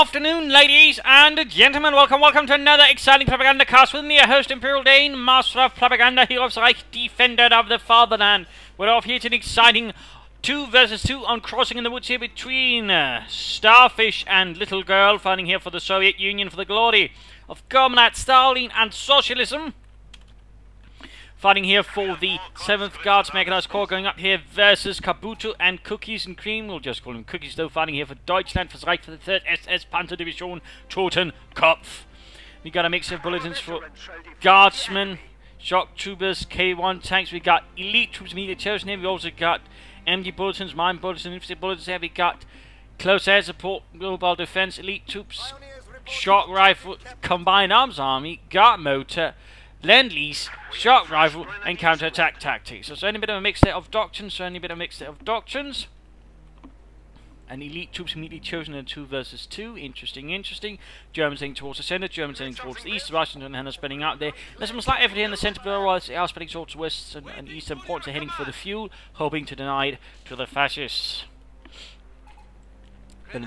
afternoon, ladies and gentlemen. Welcome to another exciting Propagandacast with me, your host, Imperial Dane, Master of Propaganda, Hero of Reich, Defender of the Fatherland. We're off here to an exciting 2 versus 2 on Crossing in the Woods here between Starfish and Littlegirl, fighting here for the Soviet Union for the glory of Comrade Stalin and socialism. Fighting here for the 7th Guards Mechanized Corps, going up here versus Kabuto and Cookiez and Cream. We'll just call them Cookies though, fighting here for Deutschland, for Reich, for the 3rd SS Panzerdivision Totenkopf. We got a mix of bulletins for Guardsmen, shock troopers, K1 tanks. We got elite troops immediately chosen here. We also got MG bulletins, mine bulletins, infantry bulletins here. We got close air support, mobile defense, elite troops, shock rifle, combined arms army, guard motor, Lend-Lease, shock rifle, and counterattack tactics. So only a bit of a mix there of doctrines, And elite troops immediately chosen in 2 versus 2. Interesting. Germans heading towards the centre, Germans heading towards the east, Russians and Hannah spreading out there. There's some slight effort here in the centre, but otherwise they are spreading towards the west and eastern ports. They're heading for the fuel, hoping to deny it to the fascists.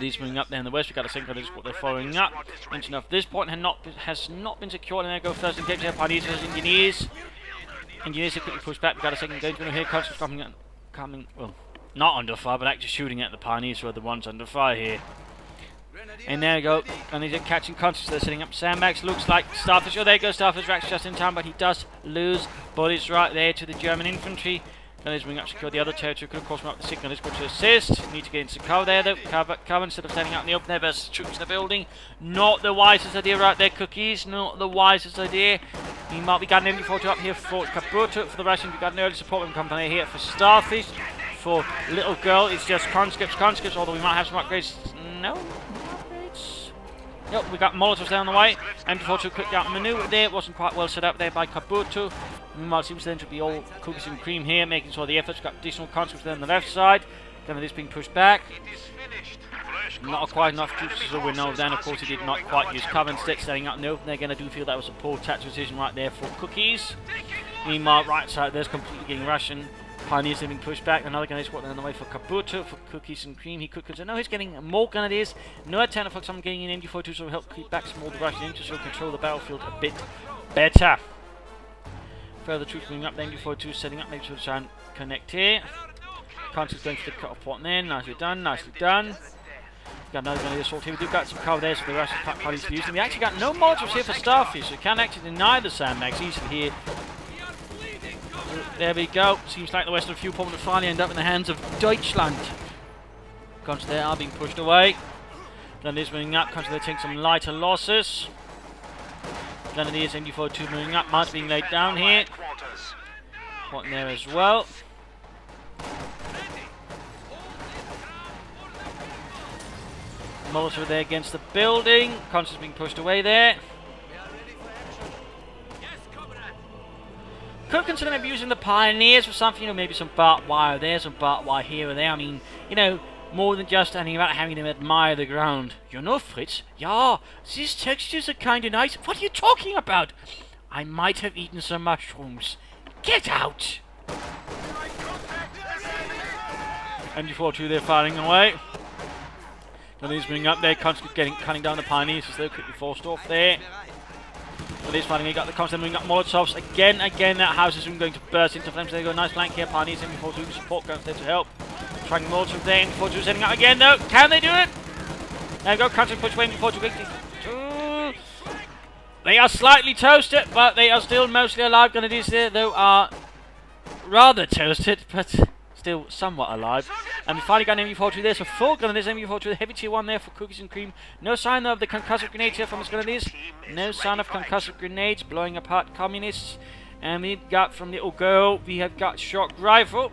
These moving up there in the west. We've got to think what they're following up. Mention of this point has not been secured, and they go first engage there. Pioneers versus engineers. Engineers have quickly pushed back. We've got a second engagement here. Conscripts coming, well, not under fire, but actually shooting at the pioneers who are the ones under fire here. And there we go. And these are catching conscripts. They're setting up sandbags. Looks like Starfish. Oh, there goes Starfish. Rack's just in time, but he does lose bullets right there to the German infantry. Gunners moving up to secure the other territory. Could of course move up the signal. Let's go to assist. Need to get into cover there though. Cover instead of standing out in the open there versus troops in the building. Not the wisest idea right there, Cookies. Not the wisest idea. Meanwhile, we got an MD42 up here for Kabuto. For the Russians, we got an early support company here for Starfish. For Littlegirl, it's just conscripts, although we might have some upgrades. No upgrades. Yep, we got Molotovs down the way. MD42 quick out maneuver there. It wasn't quite well set up there by Kabuto. Meanwhile, it seems then to be all Cookies and Cream here, making sure the efforts. Got additional conscripts there on the left side. Then this being pushed back. Not quite enough troops to win over. Then, of course, he did not quite use cover. Instead, standing out in the open. Again, I do feel that was a poor tactical decision right there for Cookies. Meanwhile, right side there's completely getting Russian. Pioneers have been pushed back. Another gunner is walking on the way for Kabuto, for Cookies and Cream. He could consider. No, he's getting more grenadiers. No attempt for some getting in MG42, so will help keep back some of the Russian interest, so control the battlefield a bit better. Further troops moving up, then MG42 setting up, maybe to try and connect here. Conscripts going for the cut-off point then. Nicely done. Got another gun of the assault here. We do got some cover there, so the Russian parties to use them. We actually got no modules here for Starfish, so we can actually deny the sandbags easily here. There we go. Seems like the Western fuel point will finally end up in the hands of Deutschland. Conscripts there are being pushed away. Grenadiers moving up. Conscripts there taking some lighter losses. Grenadiers MG42 moving up. Mines being laid down here. Point there as well. Molotov there against the building. Conscripts being pushed away there. Could consider maybe using the Pioneers for something, you know, maybe some barbed wire there, some barbed wire here or there. I mean, you know, more than just anything about having them admire the ground. You know, Fritz? Yeah, these textures are kinda nice. What are you talking about? I might have eaten some mushrooms. Get out! MG42 there firing away. Gunneries moving up there, conscripts cutting down the Pioneers as they're quickly forced off there. Police fighting, he got the constant moving up Molotovs. Again, that house is going to burst into flames. There you go, nice flank here. Pioneers, MG42 support guns there to help. Trying Molotov there, MG42 setting up again though. Can they do it? There you go, constant push away, MG42 quickly. They are slightly toasted, but they are still mostly alive. Grenadiers there though are rather toasted, but still somewhat alive. And we finally got an MG42 there, so full Grenadiers, MG42, heavy tier 1 there for Cookies and Cream. No sign of the concussive grenades here from his Grenadiers. No sign of concussive grenades blowing apart communists. And we've got from Littlegirl, we have got shock rifle.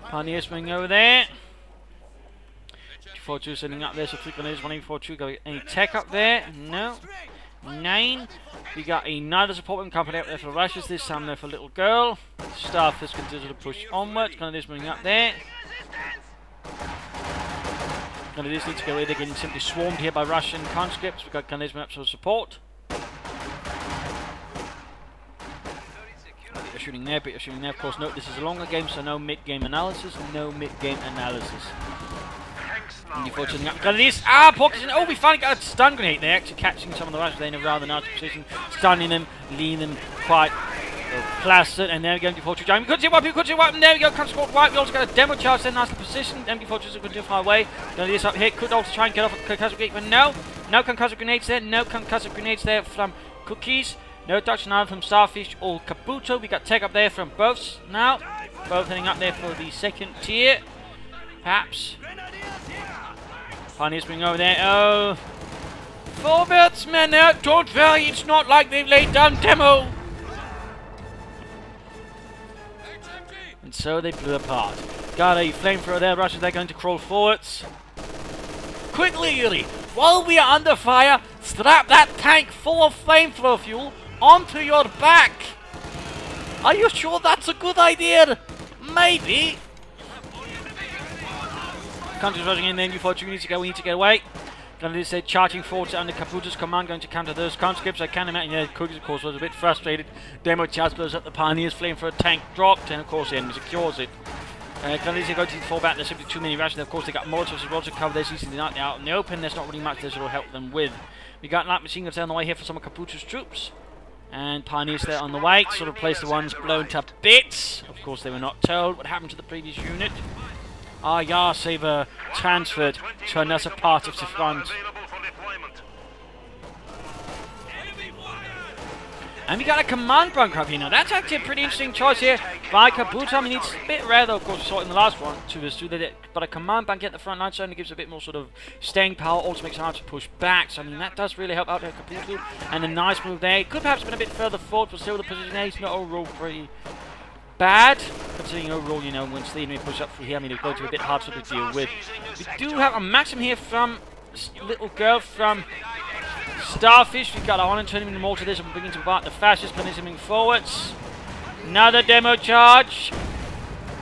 Pioneers moving over there. MG42 sending up there, so 3 Grenadiers, 1 MG42. Got any tech up there? No. 9. We got another support company up there for Russians, this time there for Littlegirl. Starfish continues to push onwards. Grenadiers moving up there. Grenadiers need to go away. They're getting simply swarmed here by Russian conscripts. We've got Grenadiers moving up for support. Bit of shooting there, bit of shooting there. Of course, note this is a longer game, so no mid-game analysis. No mid-game analysis. MD4 turning up. This. Ah, pockets. Oh, we finally got a stun grenade. They're actually catching some of the Russians in a rather nice position, stunning them, leaving them quite plastered. And there we go, MD4 2. We could see one. There we go. Counter squad wipe. We also got a demo charge there, nicely positioned. MD4 2 is going to far away. This up here could also try and get off a concussive grenade, but no. No concussive grenades there. No concussive grenades there from Cookiez. No touch now from Starfish or Kabuto. We got tech up there from both now. Both heading up there for the second tier. Perhaps. Pioneers bring over there. Oh. 4 batsmen out. Don't worry, it's not like they've laid down demo. And so they blew apart. Got a flamethrower there. Russians, they're going to crawl forwards. Quickly, Yuri. While we are under fire, strap that tank full of flamethrower fuel onto your back. Are you sure that's a good idea? Maybe. Country's rushing in there. We need to go. We need to get away. Going to say charging forwards under Kabuto's command, going to counter those conscripts. I can imagine. Yeah, Cookiez, of course, was a bit frustrated. Demo charge blows up the Pioneers. Flame for a tank dropped, and of course the enemy secures it. Gandhi going to fall back. There's simply too many Russians. Of course, they got Molotovs as well to cover. They're easily not out in the open. There's not really much this will help them with. We got light machine guns on the way here for some of Kabuto's troops. And Pioneers there on the way, sort of place the ones blown to bits. Of course, they were not told what happened to the previous unit. Our Yar Saber transferred to another part of the front. And we got a command bunker up here now. That's actually a pretty interesting choice here by Kabuto. I mean, it's a bit rare, though, of course, we saw it in the last one, but a command bunker at the front line certainly gives a bit more sort of staying power, also makes it hard to push back. So, I mean, that does really help out there, Kabuto. And a nice move there. It could perhaps have been a bit further forward, but still the position there is not overall pretty bad. Considering overall, you know, once the enemy push up through here, I mean, it's going to be a bit hard to deal with. We do have a maximum here from Littlegirl from Starfish. We've got 120 minutes more to this, and we're beginning to embark the fascists coming forwards. Another demo charge.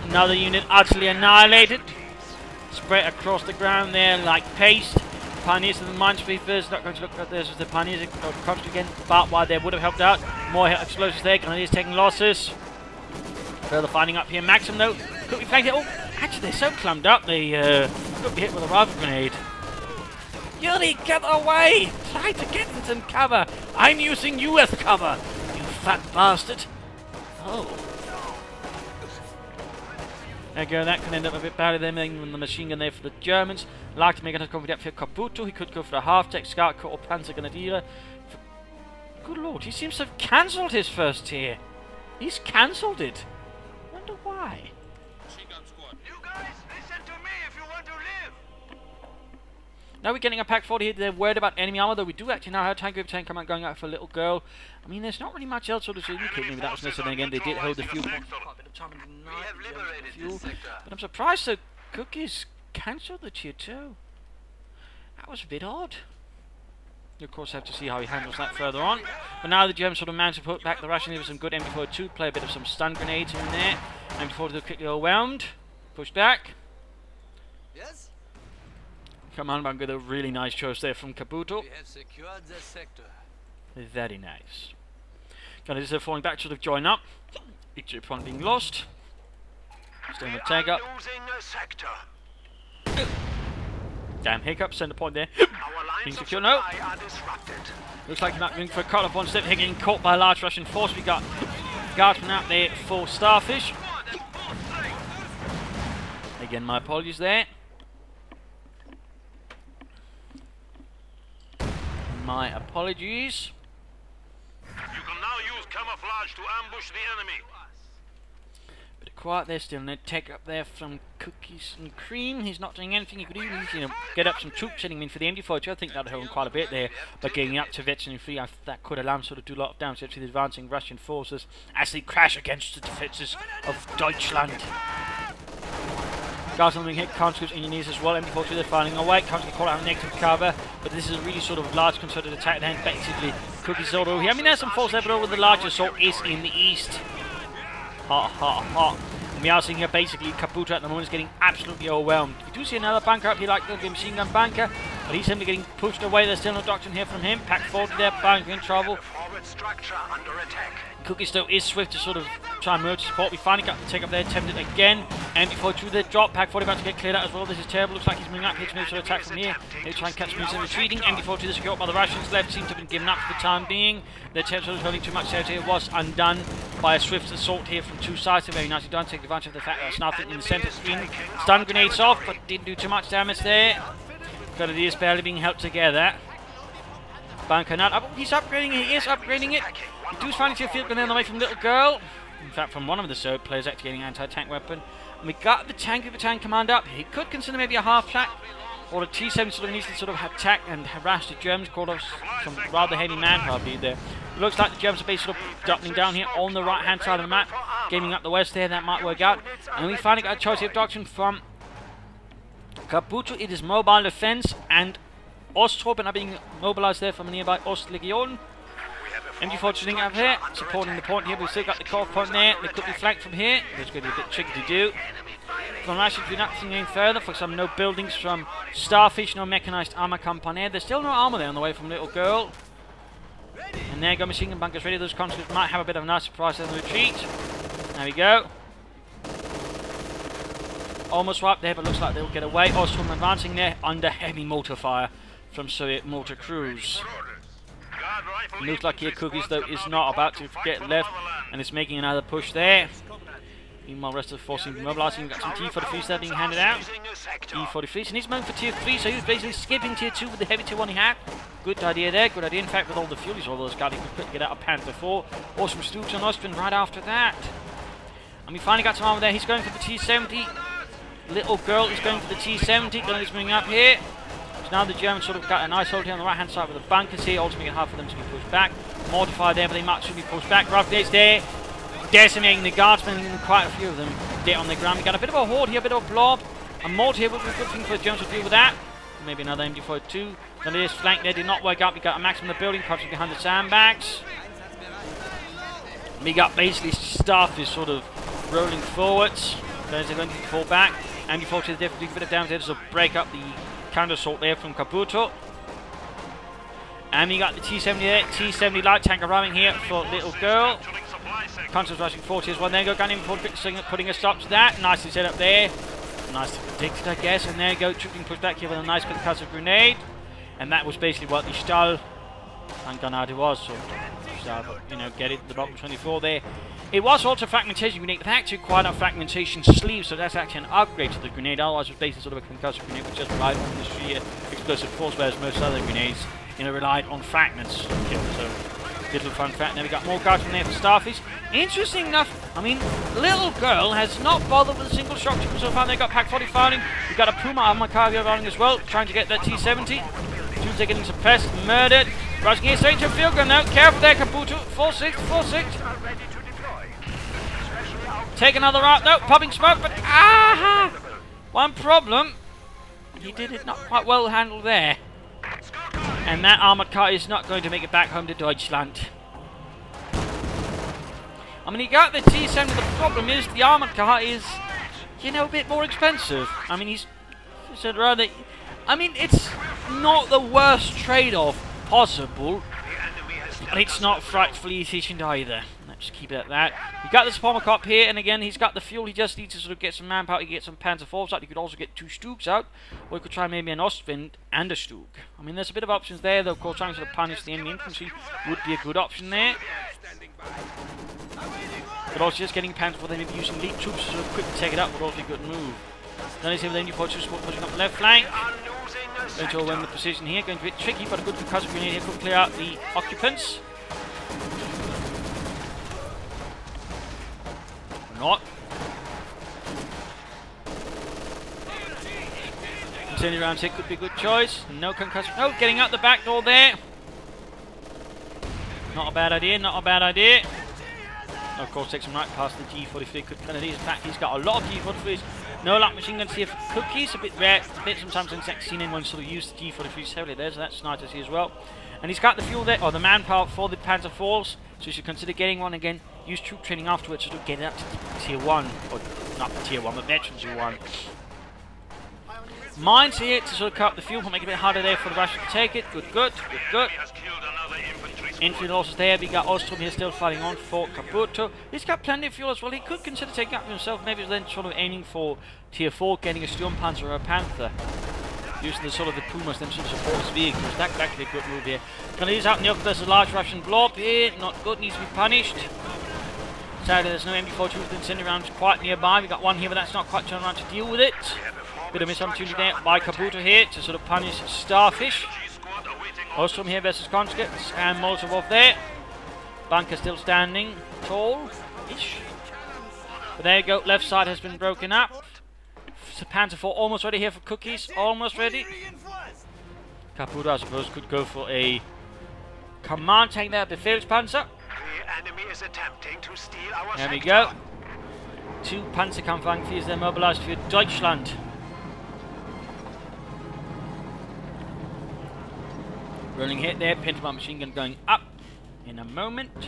Another unit utterly annihilated. Spread across the ground there like paste. Pioneers of the minesweepers not going to look at this as the Pioneers crossed again. But while they would have helped out, more explosives there. Grenadiers taking losses. Further fighting up here. Maxim though could be flanked. Oh, actually they're so clumped up they could be hit with a rifle grenade. Yuri, get away! Try to get into some cover! I'm using you as cover! You fat bastard! Oh. There you go, that can end up a bit badly there, making the machine gun there for the Germans. Like to make a confident for Kabuto, he could go for a half-tech scout or Panzer Grenadier. Good lord, he seems to have cancelled his first tier. He's cancelled it. Wonder why. Now we're getting a pack 40 here. They're worried about enemy armor, though we do actually now have a tank over tank coming going out for Littlegirl. I mean, there's not really much else sort of to indicate. Maybe that was necessary. Again, they did hold the fuel. But I'm surprised that Cookiez cancelled the tier 2. That was a bit odd. You of course have to see how he handles that further on. But now the Germans sort of managed to put back the Russians with some good MD4-2, play a bit of some stun grenades in there. MD4 they're quickly overwhelmed. Push back. Yes. Command bunker, a really nice choice there from Kabuto. We have secured the sector. Very nice. Guys, they're falling back, sort of join up. Victory point being lost. Still in the tag up. Damn hiccup, center point there. Being secure, no. Looks like not going for a cut up one step, getting caught by a large Russian force. We got guardsmen out there for Starfish. Again, my apologies there. My apologies. You can now use camouflage to ambush the enemy. Bit of quiet there, still no tech up there from Cookiez and Cream. He's not doing anything. He could even get up some troops sending him in for the MD4. I think that'll help him quite a bit there. But getting up to Veteran 3, that could allow him sort of do a lot of damage to the advancing Russian forces as they crash against the defences of Deutschland. Guys on the hit, conscripts, engineers as well. MD4 they're firing away. Conscripts call out a negative cover, but this is a really sort of large concerted attack. Then basically, Cookiez over here. I mean, there's some force there, but over the larger assault is in the east. Ha ha ha. We are seeing here basically Kabuto at the moment is getting absolutely overwhelmed. We do see another bunker up here, like the machine gun bunker, but he's simply getting pushed away. There's still no doctrine here from him. Pack 40 there, bunker in trouble. Cookiez though is swift to sort of try and merge support. We finally got the take up there, attempted again. MD42 the drop, Pack 40 about to get cleared out as well. This is terrible. Looks like he's moving up. Hitch moves to attack from here. They try and catch moves and retreating. MD42 the secure by the Russians left seem to have been given up for the time being. Their attempt was holding too much territory was undone by a swift assault here from two sides. Very nicely done. Take advantage of the fact that there's nothing in the center screen. Stun grenades off, but didn't do too much damage there. Cookiez barely being held together. Bunker not up. He's upgrading it. He is upgrading it. We do finally see a field grenade on the way from Littlegirl. In fact, from one of the SOAP players actually getting an anti-tank weapon. And we got the tank with the tank command up. He could consider maybe a half-track or a T7 sort of needs to sort of attack and harass the Germans. Called off some rather heavy manpower being there. It looks like the Germans are basically sort of doubling down here on the right-hand side of the map, gaming up the west there. That might work out. And we finally got a choice of doctrine from Kabuto. It is mobile defense, and Osttruppen are being mobilized there from a nearby Ostlegion. MG4 sitting up here, supporting the point here. We've still got the core point there. They could be flanked from here. It's going to be a bit tricky to do. From Russia, we're not seeing any further. For some, no buildings from Starfish, no mechanized armor company. There's still no armor there on the way from Littlegirl. And there go machine gun bunkers ready. Those conscripts might have a bit of a nice surprise in the retreat. There we go. Almost wiped there, but looks like they'll get away. Ostrom advancing there under heavy mortar fire from Soviet mortar crews. Looks like here Cookiez though is not about to get left and is making another push there. Meanwhile, rest of the force seems to be mobilizing. We've got some T43s there being handed out. E43s, and he's moving for tier 3, so he was basically skipping tier 2 with the heavy tier 1 he had. Good idea there, good idea. In fact, with all the fuel he's all those guys, he could quickly get out of Panther 4. Awesome Stooks on Ostrin right after that. And we finally got some armor there. He's going for the T70. Littlegirl is going for the T70. Gun is moving up here. So now the Germans sort of got a nice hold here on the right hand side with the bunkers here. Ultimately, hard for them to be pushed back. Mortified there, but they might should be pushed back. Rough days there. Decimating the guardsmen, and quite a few of them dead on the ground. We got a bit of a horde here, a bit of a blob. A mortar here would be a good thing for the Germans to deal with that. Maybe another MG42. Then this flank there did not work out. We got a maximum of the building, crouching behind the sandbags. We got basically Starfish sort of rolling forwards. They're going to fall back. MG42 definitely a bit of damage there to break up the counter assault there from Kabuto. And we got the T70 there. T70 light tank arriving here for Littlegirl. Constance rushing 40 as well. There you go, Gunning putting a stop to that. Nicely set up there. Nicely predicted, I guess. And there you go, being pushed back here with a nice concussive grenade. And that was basically what the Stahl and Granade was. So, you know, get it, the bottom 24 there. It was also a fragmentation grenade, but actually quite a fragmentation sleeve, so that's actually an upgrade to the grenade. Otherwise, it was basically sort of a concussive grenade, which just relied on the sheer explosive force, whereas most other grenades, you know, relied on fragments to kill. So, little fun fact. Now we got more guards from there for Starfish. Interesting enough, I mean, Littlegirl has not bothered with a single shock trooper so far. They got Pack 40 firing. We've got a Puma armor cargo running as well, trying to get that T70. Dudes are getting suppressed, murdered. Rushing here straight to a field gun now. Careful there, Kabuto. 4-6, 4-6. Take another out. No, popping smoke, but one problem. He did it not quite well handled there. And that armoured car is not going to make it back home to Deutschland. I mean, he got the T7, but the problem is the armoured car is, you know, a bit more expensive. I mean, he's said rather, I mean, it's not the worst trade-off possible, but it's not frightfully efficient either. Let's keep it at that. He got this bomber cop here, and again, he's got the fuel. He just needs to sort of get some manpower. He can get some Panzer IVs out. He could also get 2 Stuks out, or he could try maybe an Ostwind and a Stuk. I mean, there's a bit of options there, though. Of course, trying to sort of punish the enemy infantry would be a good option there. But also just getting Panzer IV, then maybe using elite troops to sort of quickly take it out would also be a good move. Then he's here with the MG42 pushing up the left flank. Going to overwhelm the position here. Going to be a bit tricky, but a good concussive grenade here could clear out the occupants. Not. Continuing around here could be a good choice. No concussive. No, getting out the back door there. Not a bad idea, not a bad idea. Of course, takes him right past the G43. Could kind of in fact, he's got a lot of G43s. No luck machine guns here for Cookiez. A bit rare, a bit sometimes I've seen anyone sort of use the G43s heavily there, so that's nice to see as well. And he's got the fuel there, or the manpower for the Panzer IVs, so you should consider getting one again. Use troop training afterwards to get it up to tier 1, or not tier 1, but veterans who won. Mines here to sort of cut up the fuel, make it a bit harder there for the Russians to take it. Good, good, good, good. Infantry losses there. We got Ostrom here still fighting on for Kabuto. He's got plenty of fuel as well. He could consider taking up himself. Maybe then sort of aiming for tier 4, getting a Sturmpanzer or a Panther. Using the sort of the Pumas then to support his vehicles. That could be a good move here. Canadians out in the open. There's a large Russian blob here. Not good. Needs to be punished. Sadly, there's no MD42 then sending around quite nearby. We got one here, but that's not quite turned around to deal with it. Bit of missed opportunity there by Kabuto here to sort of punish Starfish. Ostrom here versus conscripts, and Molotov there. Bunker still standing tall-ish. But there you go, left side has been broken up. Panzer IV almost ready here for Cookiez, almost ready. Kabuto, I suppose, could go for a command tank there, Befehlspanzer. The enemy is attempting to steal our There we go. 2 Panzerkampfwagen they're mobilized for Deutschland. Rolling hit there, Pentagon machine gun going up in a moment.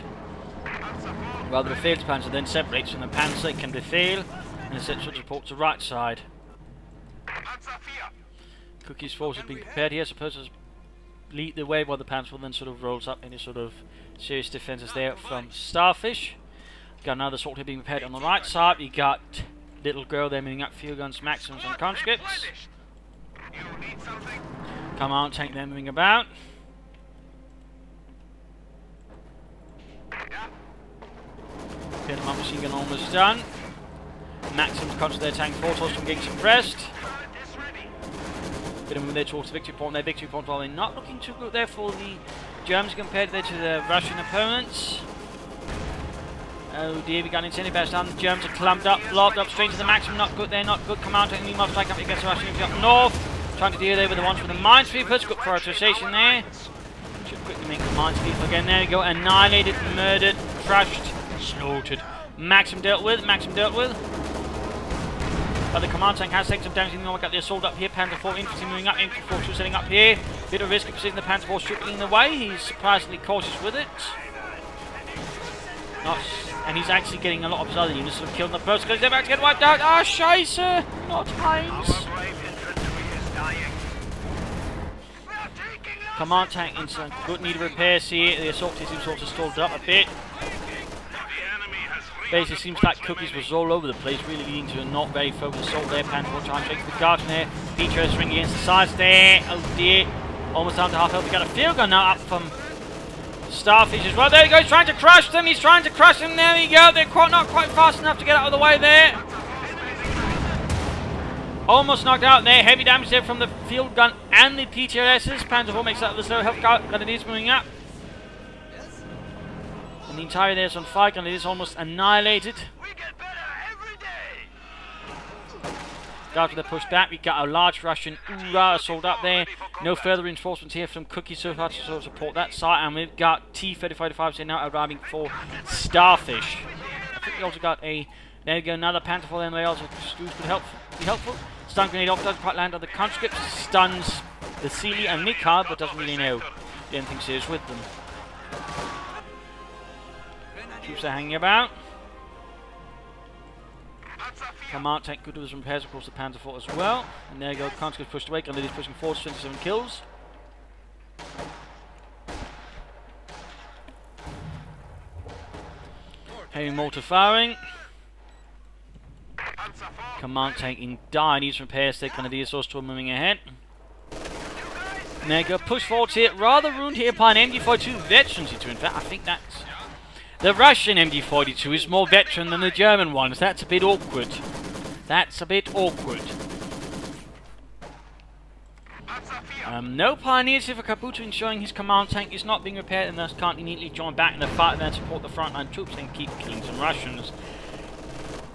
While the Befehlspanzer then separates from the Panzer, it can befehl and essential support to right side. Cookiez forces being prepared here, suppose to lead the way while the Panzer then sort of rolls up any sort of serious defenses there from Starfish. Got another assault here being prepared on the right side. We got Littlegirl there moving up field guns, Maxims and conscripts. Command tank there moving about. Pentagon machine gun almost done. Maxims contra their tank force, Ostrom getting suppressed. Bit of move there towards the victory point. Their victory point, while they're not looking too good there for the Germans compared there to the Russian opponents. Oh dear, we got an incendiary burst down. The Germans are clumped up, blocked up straight to the Maxim. Not good there, not good. Command tank, meanwhile strike up against the Russian infantry up north. Trying to deal there with the ones with the minesweepers. Good prioritization there. Should quickly make the minesweeper again. There we go. Annihilated, murdered, crushed, slaughtered. Maxim dealt with, Maxim dealt with. But the command tank has taken some damage. Meanwhile, we got the assault up here. Panzer IV infantry moving up. Infantry 4 setting up here. Bit of risk of seeing the Panzer IV stripping in the way. He's surprisingly cautious with it. And he's actually getting a lot of his other units sort of killed in the process because they're about to get wiped out. Ah, Scheisse! Not Heinz. Command tank in some good need of repairs here. The assault team sort of stalled up a bit. Basically seems like Cookiez was all over the place, really leading to a not very focused assault there. Panzer IV trying to take the guard from there. Peter swinging against the sides there. Oh dear. Almost down to half health. We got a field gun now up from Starfish as well. There he goes, trying to crush them. He's trying to crush them. There we go. They're not quite fast enough to get out of the way there. Almost knocked out there. Heavy damage there from the field gun and the PTRSs. Panzer IV makes out the slow health guard. Grenadiers moving up. And the entire there is on fire. Grenadiers almost annihilated. After the push back, we got a large Russian Ura assault up there. No further reinforcements here from Cookiez so far to sort of support that side. And we've got T-35s now arriving for Starfish. I think we also got a... There we go, another Panther for them. They also could be helpful. Stun grenade off, doesn't quite land on the conscripts. Stuns the Sealy and Mikhail, but doesn't really know anything serious with them. Troops are hanging about. Command tank could do some repairs across the Panzer IV as well. And there you go, conscripts pushed away. Grenadiers pushing forward, 27 kills. Heavy mortar firing. Command tank in dire needs repairs. The Grenadiers also moving ahead. And there you go, push forward here. Rather ruined here by an MD42 veteran C2. In fact, I think that's... The Russian MD42 is more veteran than the German ones. That's a bit awkward. That's a bit awkward. No pioneers here for Kabuto, ensuring his command tank is not being repaired and thus can't neatly join back in the fight and then support the frontline troops and keep killing some Russians.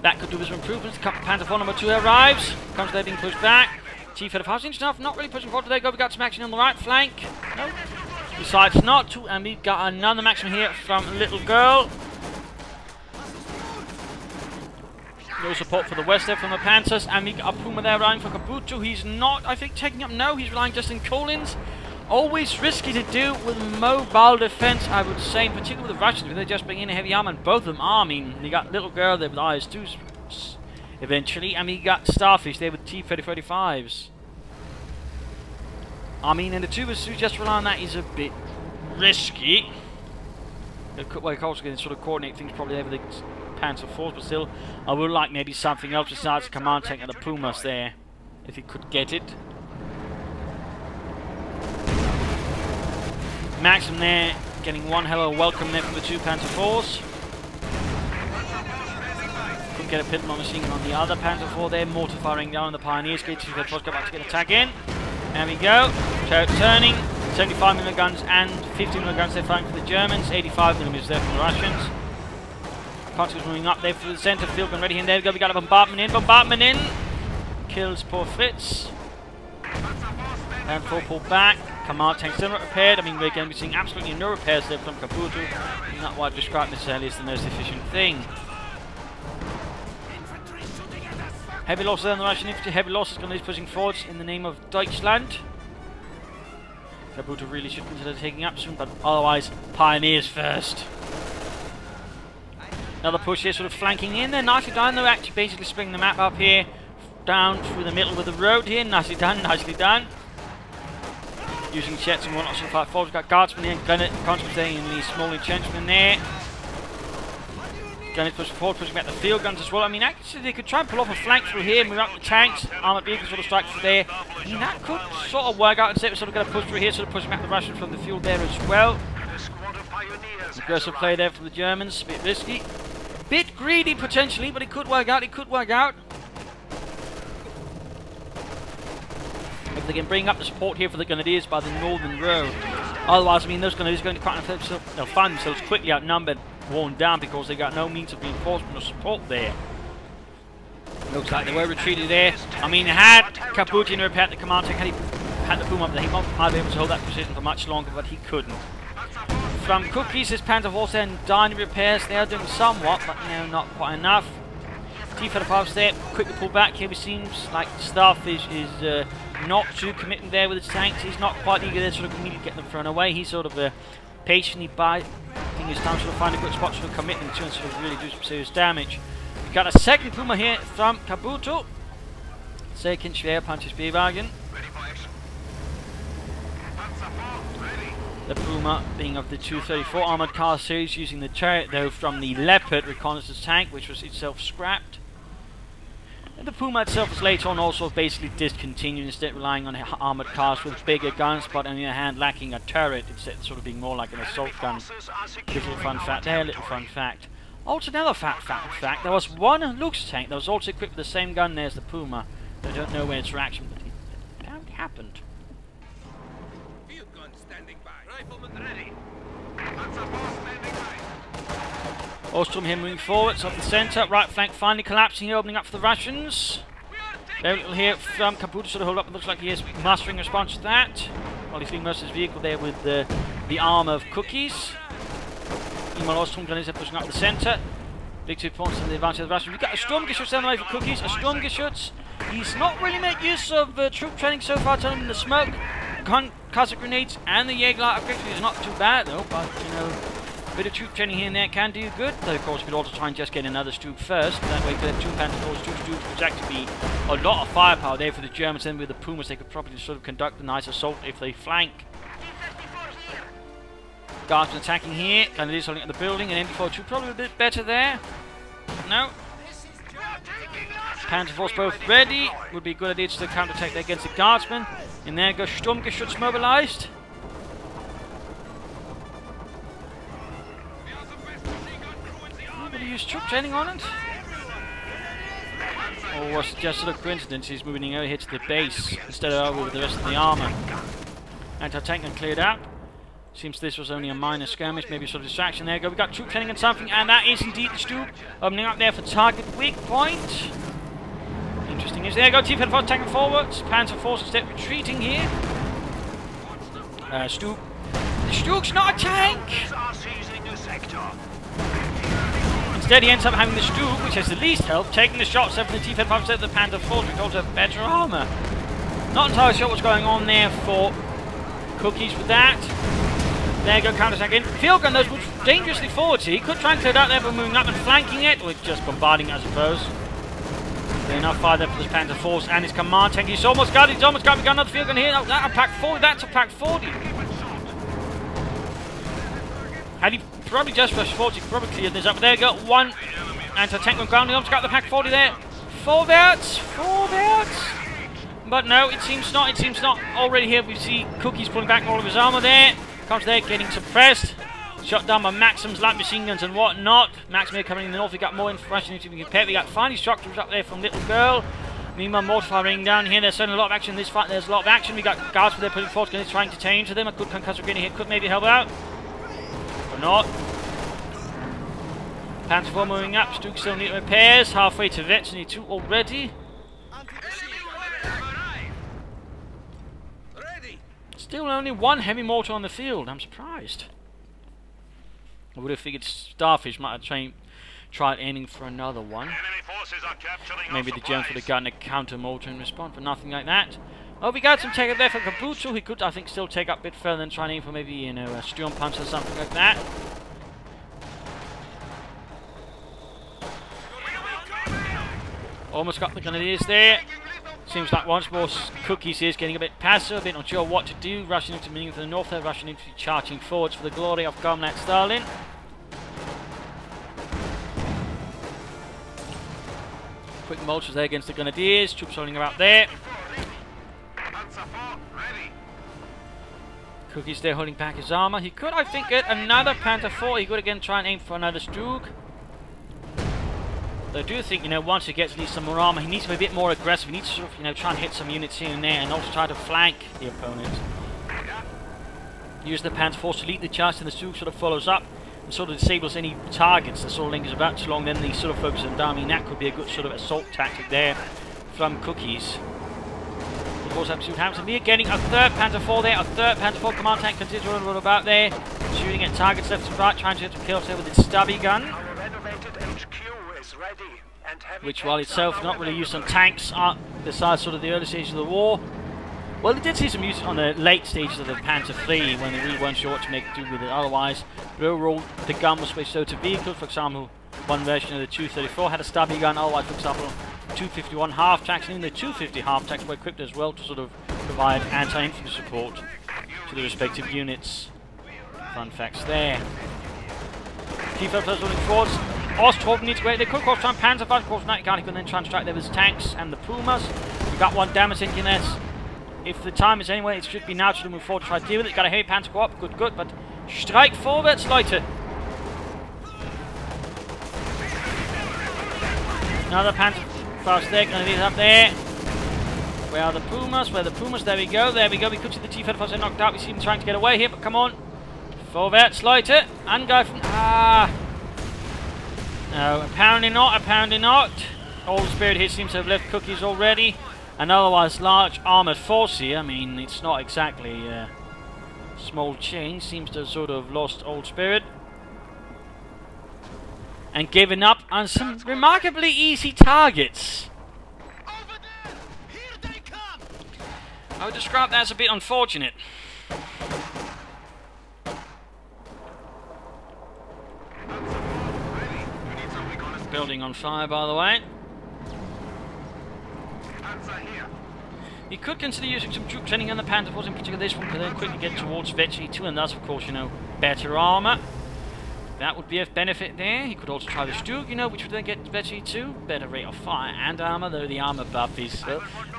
That could do with some improvements. Panzer IV number 2 arrives. Comes there being pushed back. T-35 enough, not really pushing forward. There we go, we got some action on the right flank. No. Decides not to, and we've got another maximum here from Littlegirl. No support for the west there from the Panthers, and we got a Puma there running for Kabuto. He's not, I think, taking up, no, he's relying just on Collins. Always risky to do with mobile defense, I would say, in particular with the Russians, where they're just bringing in heavy armor, and both of them are. I mean, you got Littlegirl there with IS-2s eventually. And we got Starfish there with T-3035s. I mean, and the 2vs2 just rely on that is a bit risky. Well, also going to sort of coordinate things probably over the Panzer IV, but still, I would like maybe something else besides the command tank and the Pumas there, if he could get it. Maxim there, getting one hell of a welcome there from the 2 Panzer IVs. Couldn't get a pit on machine on the other Panzer IV there, mortar firing down on the Pioneers. Get to the first go back to get an attack in. There we go. Turning. 75mm guns and 50mm guns they're firing for the Germans. 85mm there from the Russians. Constantly moving up there for the centre. Field gun ready, and there we go. We got a bombardment in. Bombardment in. Kills poor Fritz. And full pull back. Command tank still not repaired. I mean, we're going to be seeing absolutely no repairs there from Kabuto. Not what I'd describe necessarily as the most efficient thing. Heavy losses on the Russian infantry. Heavy losses going to be pushing forwards in the name of Deutschland. Kabuto really should consider taking up soon, but otherwise, Pioneers first. Another push here, sort of flanking in there. Nicely done. They're actually basically splitting the map up here, down through the middle of the road here. Nicely done, nicely done. Using jets and whatnot, so fight forward. We've got guardsmen here, gunner, concentrating in the small entrenchment there. Gunners pushing forward, pushing back the field guns as well. I mean, actually, they could try and pull off a flank through here, move up the tanks, armoured vehicles sort of strike through there. I mean, that could sort of work out. Instead, we're sort of going to push through here, sort of pushing back the Russians from the field there as well. Aggressive play there from the Germans, a bit risky. A bit greedy, potentially, but it could work out, it could work out. If they can bring up the support here for the Grenadiers by the northern road. Otherwise, I mean, those Grenadiers are going to they'll find themselves quickly outnumbered, worn down, because they got no means of reinforcement or support there. Looks like they were retreated there. I mean, had Kabuto repaired the command tank, had he had the boom up there, he might be able to hold that position for much longer, but he couldn't. From Cookiez, his Panzer Horse and Dying repairs, they are doing somewhat, but no, not quite enough. T-35's there, quickly pull back here. It seems like Starfish is not too committed there with his tanks. He's not quite eager to sort of immediately get them thrown away. He's sort of patiently biding his time to find a good spot to commit them to and sort of really do some serious damage. We've got a second Puma here from Kabuto. Second Schwerpanzer Speerwagen. The Puma being of the 234 armoured car series, using the turret though from the Leopard reconnaissance tank, which was itself scrapped. And the Puma itself was later on also basically discontinued, instead relying on armoured cars with bigger guns, but on the other hand lacking a turret, instead sort of being more like an assault gun. Little fun fact there, little fun fact. Also another fact, there was one Lux tank that was also equipped with the same gun there as the Puma. I don't know where its reaction, but it apparently happened. Ostrom here moving forwards up the centre, right flank finally collapsing here, opening up for the Russians. Very little here from Kabuto, sort of hold up, it looks like he is mastering a response to that. While he's leaving most of his vehicle there with the arm of Cookiez. Meanwhile, Ostrom gunners are pushing up the centre. Big 2 points to the advantage of the Russians. We've got a Sturmgeschütz down the way for Cookiez, a Sturmgeschütz. He's not really made use of troop training so far, telling him the smoke, Cossack grenades, and the Jaeger upgrades. It's not too bad though, but you know, a bit of troop training here and there can do good. Though of course we could also try and just get another Stug first. That way, with 2 Panzer IVs, 2 Stugs would actually be a lot of firepower there for the Germans. Then with the Pumas, they could probably sort of conduct a nice assault if they flank. Guardsmen attacking here. Grenadiers holding at the building, and MD42 probably a bit better there. No. Panzer IVs both ready. Would be a good idea to counterattack there against the Guardsmen. And there goes Sturmgeschütz mobilized. Nobody used troop training on it? Or was it just sort of coincidence he's moving over here to the base instead of over with the rest of the armour? Anti-tank gun cleared up. Seems this was only a minor skirmish, maybe a sort of distraction. There we go, we got troop training and something, and that is indeed the Stug opening up there for target weak point. Interesting is there you go, T-35 attacking forwards. Panzer forces instead retreating here. Stug. The Stug's not a tank! Instead he ends up having the Stug, which has the least health, taking the shots from the T-35 instead of the Panzer force, which holds a better armour. Not entirely sure what's going on there for Cookiez with that. There you go, counter-attacking. Field gun, those moves dangerously forward. He could try and clear it out there, but moving up and flanking it, or just bombarding it, I suppose. enough fire there for this Panther Force and his command tank. He's almost got it. He's almost got it. We got another field gun here. Oh, that's a pack 40. That's a pack 40. Had he probably just rushed 40, probably cleared this up. There you go. One anti-tank on ground. He almost got the pack 40 there. 4 verts. 4 verts. But no, it seems not. It seems not. Already here we see Cookiez pulling back all of his armor there. Comes there, getting suppressed. Shot down by Maxim's light machine guns and whatnot. Maxim here coming in the north. We got more information if we can compare. We got finally shock troops up there from Littlegirl. Meanwhile, mortar raining down here. There's certainly a lot of action in this fight. There's a lot of action. We got guards for there putting force grenades, trying to change to them. A good concussive grenade here could maybe help out. Or not. Panther 4 moving up. Stuke still need repairs. Halfway to vets. Need 2 already. Still only 1 heavy mortar on the field. I'm surprised. I would have figured Starfish might have tried aiming for another one. Maybe the gems would have gotten a counter mortar in response, but nothing like that. Oh, we got some take up there for Kabuto. He could, I think, still take up a bit further and try and aim for maybe, you know, a Storm Punch or something like that. Almost got the Grenadiers there. Seems like once more Cookiez is getting a bit passive, a bit not sure what to do. Rushing into meaning for the north there, rushing into charging forwards for the glory of Comrade Stalin. Quick mulches there against the Grenadiers. Troops holding about there. Cookiez there holding back his armor. He could, I think, get another Panther 4. He could again try and aim for another Stug. I do think, you know, once he gets at least some more armor, he needs to be a bit more aggressive. He needs to sort of, you know, try and hit some units here and there, and also try to flank the opponent. Use the Panther Force to lead the charge, and the Stug sort of follows up and sort of disables any targets. The sort of lingers about too long, then they sort of focus on down. I mean, that could be a good sort of assault tactic there from Cookiez. Of course, absolute happens. And we're getting a 3rd Panther 4 there, a 3rd Panther 4 command tank continues to run about there, shooting at targets left and right, trying to kill us there with its stubby gun. Which, while itself not really used on tanks, besides sort of the early stages of the war. Well, it did see some use on the late stages of the Panther 3 when they really weren't sure what to make do with it otherwise. But overall, the gun was switched over to vehicles. For example, one version of the 234 had a stubby gun. Otherwise, for example, 251 half-tracks, and even the 250 half-tracks were equipped as well to sort of provide anti-infantry support to the respective units. Fun facts there. T-Fell first running forwards. Osthofen needs to wait. They could, of course, try and Panzer fight. Of course, Night Guard can then try and strike there with his tanks and the Pumas. We've got 1 damage in this. If the time is anyway, it should be now to move forward to try to deal with it. Got a heavy Panzer go up. Good, good. But strike forwards, Leute. Another Panzer fast there. Gonna lead up there. Where are the Pumas? Where are the Pumas? There we go. There we go. We could see the T-Fed force knocked out. We see them trying to get away here, but come on. Vorwärts, Leute. Angreifen. Ah. No, apparently not, apparently not. Old Spirit here seems to have left Cookiez already. An otherwise large armoured force here. I mean, it's not exactly small change. Seems to have sort of lost Old Spirit. And given up on some remarkably easy targets. Over there! Here they come! I would describe that as a bit unfortunate. Building on fire, by the way. You could consider using some troop training on the Panther Force, in particular this one, because then quickly get towards Vetsy 2, and that's, of course, you know, better armor. That would be of benefit there. He could also try the Stug, you know, which would then get Vetsy 2. Better rate of fire and armor, though the armor buff is...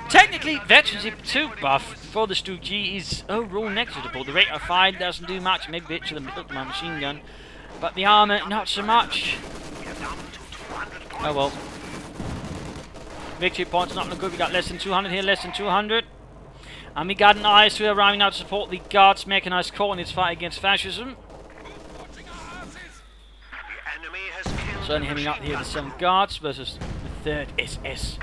technically, Vetsy 2 buff for the Stug G is overall negligible. The rate of fire doesn't do much, maybe a bit to the machine gun. But the armor, not so much. Oh well. Victory points not looking good. We got less than 200 here, less than 200. And we got an IS-2 arriving now to support the Guards Mechanized Corps in its fight against fascism. Certainly heading up here the 7th Guards versus the 3rd SS.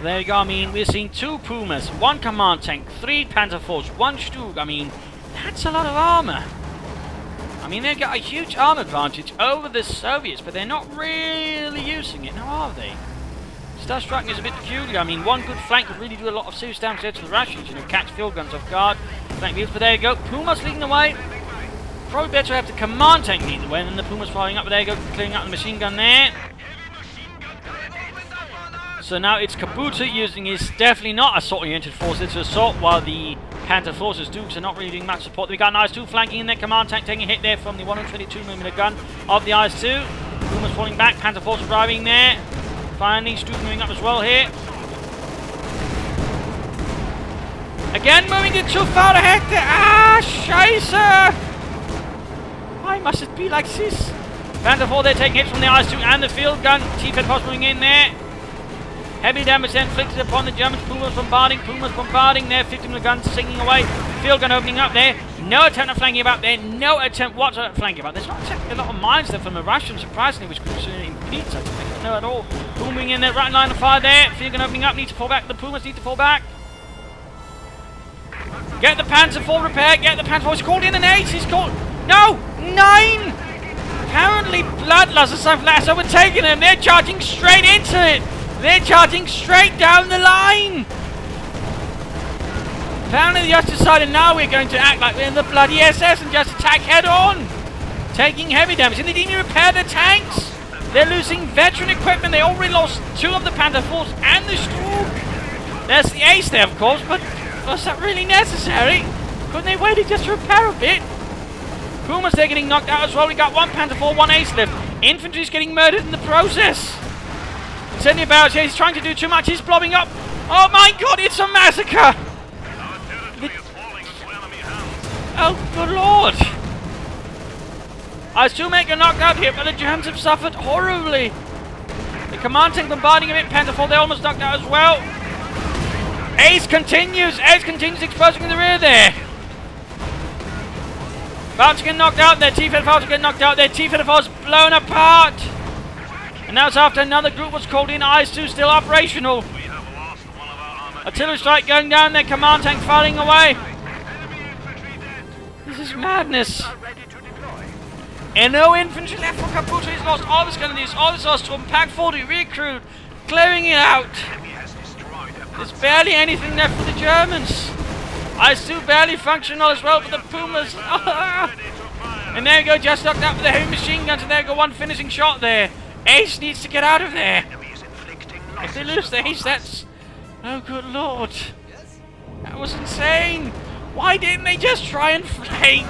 There you go. I mean, we're seeing 2 Pumas, 1 command tank, 3 Panther Force, 1 Stug. I mean, that's a lot of armor. I mean, they've got a huge armor advantage over the Soviets, but they're not really using it now, are they? Star striking is a bit peculiar. I mean, 1 good flank could really do a lot of serious damage there to the Russians. You know, catch field guns off guard. Flank wheels, but there you go. Pumas leading the way. probably better to have the command tank lead the way, and then the Puma's following up. But there you go, clearing out the machine gun there. So now it's Kabuto using his definitely not assault-oriented forces to assault, while the Panther forces do, because they're not really doing much support. We got an IS-2 flanking in there, command tank taking a hit there from the 122mm gun of the IS-2. Puma's falling back, Panther force arriving there. Finally, Stu moving up as well here. Again, moving it too far ahead there. Ah, Scheiße! Why must it be like this? Panther 4 there taking hits from the IS-2 and the field gun. T-Fed force moving in there. Heavy damage then inflicted upon the Germans. Puma's bombarding there. 50mm guns singing away. Field gun opening up there. No attempt at flanking about there. No attempt whatsoever at flanking about. There's not exactly a lot of mines there from the Russians, surprisingly, which could impede such a thing. No at all. Booming in there, right line of fire there. Field gun opening up. Need to fall back. The Pumas need to fall back. Get the Panzer 4 repaired. Get the Panzer 4. He's called in an 8. He's called. No! 9! Apparently, Bloodlust has overtaken him. They're charging straight into it. They're charging straight down the line! Apparently they just decided now we're going to act like we're in the bloody SS and just attack head on! Taking heavy damage. And they didn't even repair their tanks! They're losing veteran equipment. They already lost 2 of the Panther Force and the Sturm! There's the ace there, of course, but was that really necessary? Couldn't they wait just to repair a bit? Pumas, they're getting knocked out as well. We got 1 Panther 4, 1 ace left. Infantry's getting murdered in the process. Sending about here, he's trying to do too much, he's blobbing up. Oh my god, it's a massacre! Oh good lord! IS-2 make a knockout here, but the Germans have suffered horribly. The command tank bombarding a bit, Panther 4, they're almost knocked out as well. Ace continues exposing in the rear there. About to get knocked out there, T-Fed Files get knocked out there, T-Fed Files blown apart. And now it's after another group was called in, IS-2 still operational. Artillery strike going down there, command tank firing away. This is madness. And no infantry left for Kabuto, he's lost all his grenadiers, all his lost from Pack 40, recruit, clearing it out. There's barely anything left for the Germans. IS-2 barely functional as well for the Pumas. And there you go, just knocked out with the heavy machine guns, and there you go, 1 finishing shot there. Ace needs to get out of there. If they lose the Ace, that's... Oh, good lord. That was insane. Why didn't they just try and flank?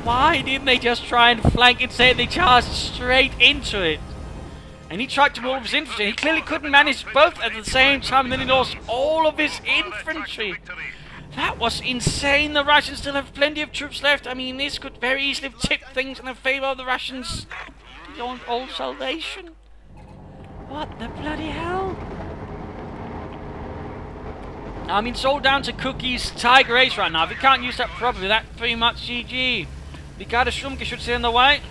Why didn't they just try and flank? Instead, they charged straight into it. And he tried to move his infantry. He clearly couldn't manage both at the same time, and then he lost all of his infantry. That was insane. The Russians still have plenty of troops left. I mean, this could very easily tip things in the favor of the Russians. Beyond all salvation. What the bloody hell? I mean, it's all down to Cookiez Tiger Ace right now. If you can't use that properly, that's pretty much GG. The Gardesturmke should stay in the way.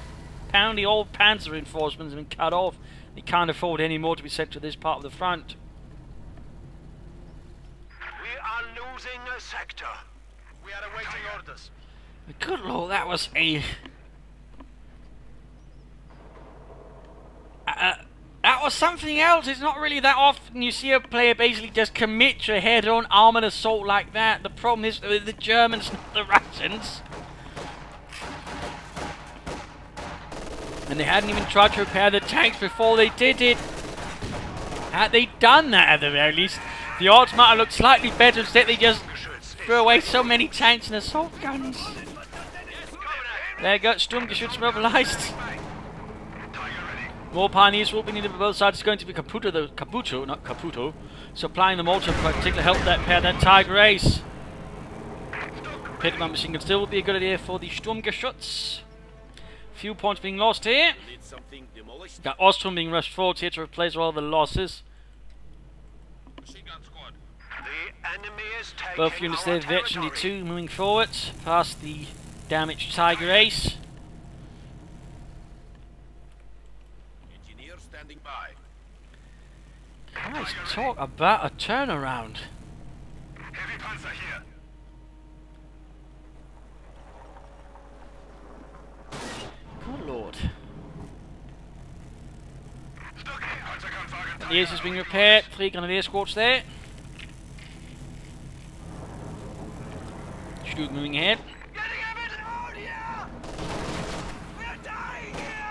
Apparently, all Panzer reinforcements have been cut off. They can't afford any more to be sent to this part of the front. Losing a sector. We are awaiting orders. Good lord, that was a... that was something else. It's not really that often you see a player basically just commit to a head-on armoured assault like that. The problem is with the Germans, not the Russians. And they hadn't even tried to repair the tanks before they did it. Had they done that at the very least, the odds might have looked slightly better. Instead they just threw away so many tanks and assault guns. There you go, Sturmgeschütz mobilized. More pioneers will be needed for both sides. It's going to be Kabuto, not Kabuto, supplying them all to particular help that pair, that Tiger Ace. Pitman machine gun still would be a good idea for the Sturmgeschütz. Few points being lost here. Got Ostrom being rushed forward here to replace all the losses. Both units there, Veteran 2 moving forward past the damaged Tiger Ace. Engineer standing by. Guys, talk about a turnaround. Heavy Panzer here. Good lord. The ace is being repaired. 3 Grenadier squads there. Stug moving ahead.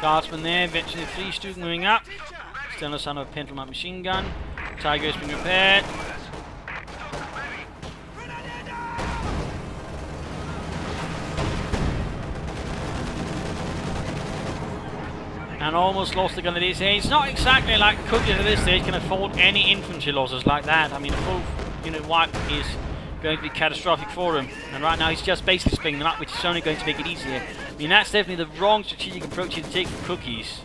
Guardsman there, eventually 3 Stug moving up. Still no sign of a Pendulum machine gun. Tiger has been repaired. And almost lost the gun at this stage. It's not exactly like Cookiez at this stage can afford any infantry losses like that. I mean, a full unit wipe is going to be catastrophic for him. And right now he's just basically spinning them up, which is only going to make it easier. I mean, that's definitely the wrong strategic approach to take for Cookiez.